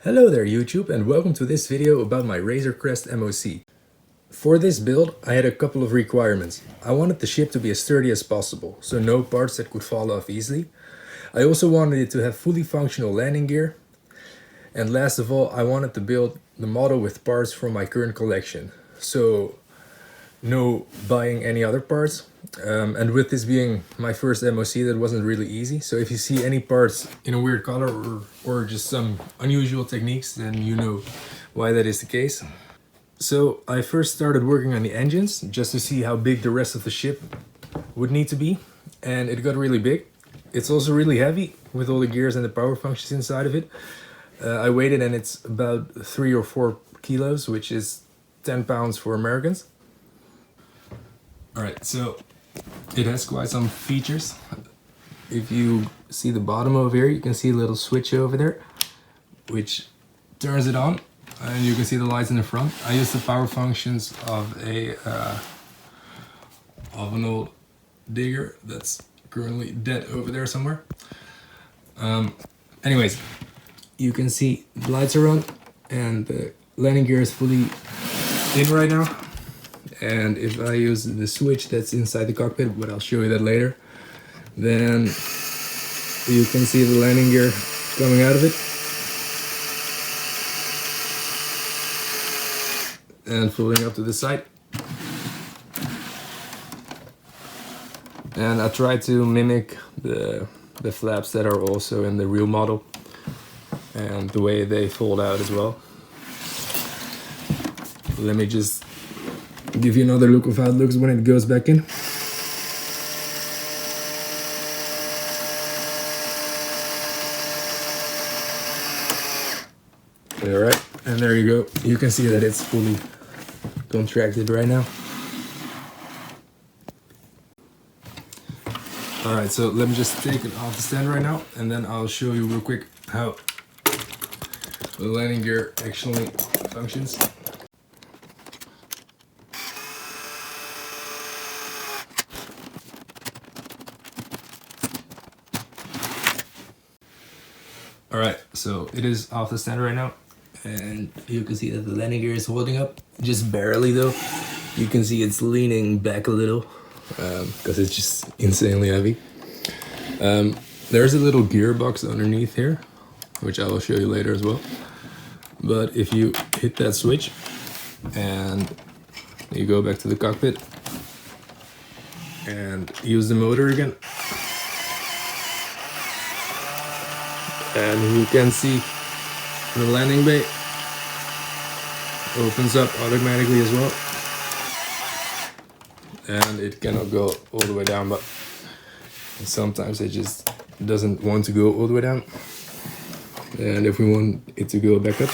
Hello there YouTube, and welcome to this video about my Crest MOC. For this build I had a couple of requirements. I wanted the ship to be as sturdy as possible, so no parts that could fall off easily. I also wanted it to have fully functional landing gear. And last of all, I wanted to build the model with parts from my current collection. So no buying any other parts. And with this being my first MOC, that wasn't really easy. So if you see any parts in a weird color or just some unusual techniques, then you know why that is the case. So I first started working on the engines just to see how big the rest of the ship would need to be. And it got really big. It's also really heavy with all the gears and the power functions inside of it. I weighed it and it's about 3 or 4 kilos, which is 10 pounds for Americans. Alright, so it has quite some features. If you see the bottom over here, you can see a little switch over there, which turns it on, and you can see the lights in the front. I use the power functions of an old digger that's currently dead over there somewhere. Anyways, you can see the lights are on, and the landing gear is fully in right now. And if I use the switch that's inside the cockpit, but I'll show you that later, then you can see the landing gear coming out of it. And filling up to the side. And I try to mimic the flaps that are also in the real model, and the way they fold out as well. Let me just give you another look of how it looks when it goes back in. Alright, and there you go. You can see that it's fully contracted right now. Alright, so let me just take it off the stand right now, and then I'll show you real quick how the landing gear actually functions. Alright, so it is off the stand right now, and you can see that the landing gear is holding up, just barely though. You can see it's leaning back a little, because it's just insanely heavy. There's a little gearbox underneath here, which I will show you later as well. But if you hit that switch, and you go back to the cockpit, and use the motor again, and you can see the landing bay opens up automatically as well, and it cannot go all the way down, but sometimes it just doesn't want to go all the way down. And if we want it to go back up,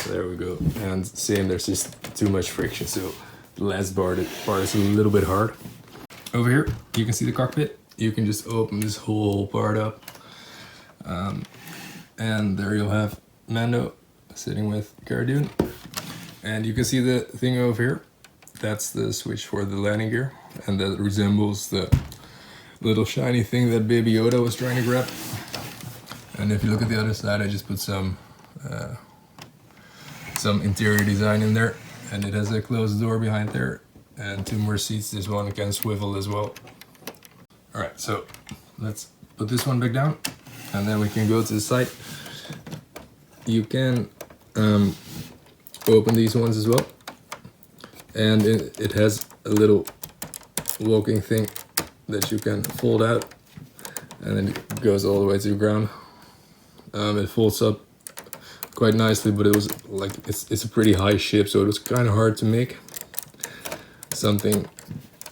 there we go. And same, there's just too much friction, so the last part is a little bit hard. Over here, you can see the cockpit. You can just open this whole part up. And there you'll have Mando sitting with Cardoon. And you can see the thing over here. That's the switch for the landing gear. And that resembles the little shiny thing that Baby Yoda was trying to grab. And if you look at the other side, I just put some interior design in there, and it has a closed door behind there and 2 more seats. This one can swivel as well. Alright, so let's put this one back down, and then we can go to the side. You can open these ones as well, and it has a little walking thing that you can fold out, and then it goes all the way to the ground. It folds up quite nicely, but it was like it's a pretty high ship, so it was kind of hard to make something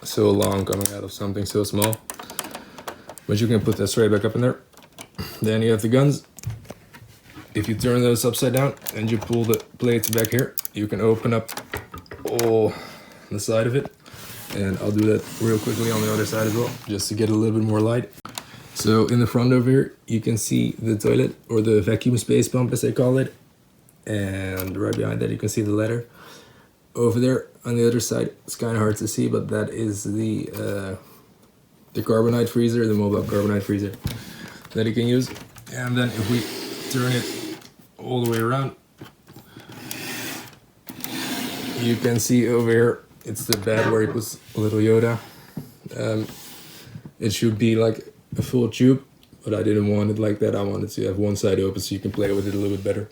so long coming out of something so small. But you can put that straight back up in there. Then you have the guns. If you turn those upside down and you pull the plates back here, you can open up all the side of it. And I'll do that real quickly on the other side as well, just to get a little bit more light. So in the front over here, you can see the toilet, or the vacuum space pump as they call it. And right behind that, you can see the ladder. over there on the other side, it's kind of hard to see, but that is the carbonite freezer, the mobile carbonite freezer that you can use. And then if we turn it all the way around, you can see over here, it's the bed where he puts a little Yoda. It should be like a full tube, but I didn't want it like that. I wanted to have one side open so you can play with it a little bit better.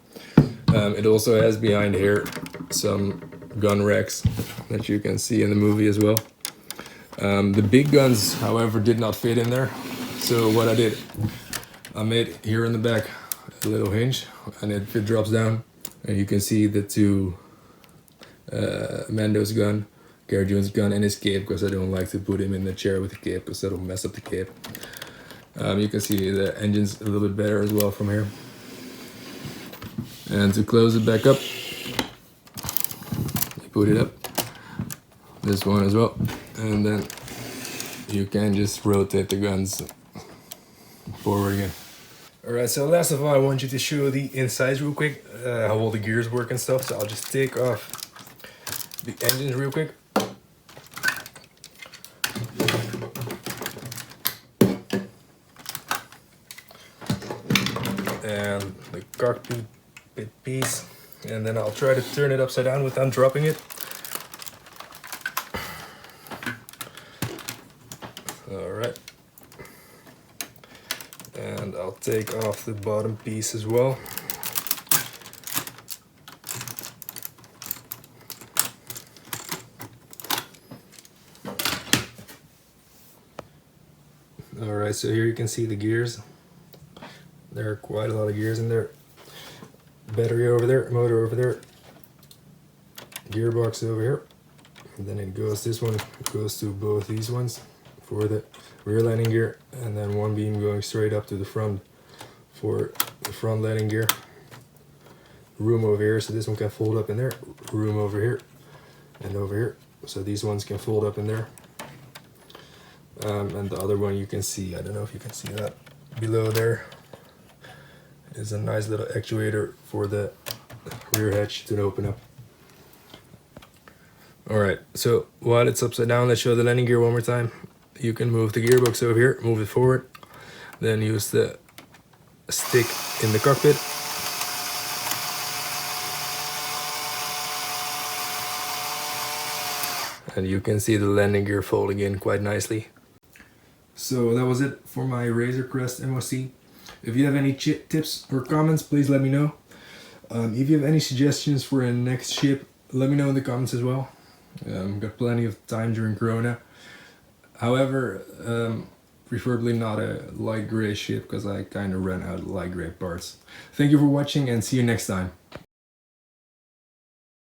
It also has behind here some gun racks that you can see in the movie as well. The big guns, however, did not fit in there. So what I did, I made here in the back a little hinge, and it drops down, and you can see the two Mando's gun, Cara Dune's gun, and his cape, because I don't like to put him in the chair with the cape because that'll mess up the cape. You can see the engine's a little bit better as well from here. And to close it back up, you put it up, this one as well, and then you can just rotate the guns forward again. Alright, so last of all, I want you to show the insides real quick, how all the gears work and stuff. So I'll just take off the engines real quick. And the cockpit piece, and then I'll try to turn it upside down without dropping it. Alright. And I'll take off the bottom piece as well. Alright, so here you can see the gears. There are quite a lot of gears in there. Battery over there, motor over there, gearbox over here. And then it goes, this one goes to both these ones for the rear landing gear, and then one beam going straight up to the front for the front landing gear. Room over here, so this one can fold up in there. Room over here and over here, so these ones can fold up in there. And the other one you can see, I don't know if you can see that below there, is a nice little actuator for the rear hatch to open up. Alright, so while it's upside down, let's show the landing gear one more time. You can move the gearbox over here, move it forward, then use the stick in the cockpit. And you can see the landing gear folding in quite nicely. So that was it for my Razor Crest MOC. If you have any tips or comments, please let me know. If you have any suggestions for a next ship, let me know in the comments as well. Got plenty of time during Corona. However, preferably not a light gray ship, because I kind of ran out of light gray parts. Thank you for watching, and see you next time.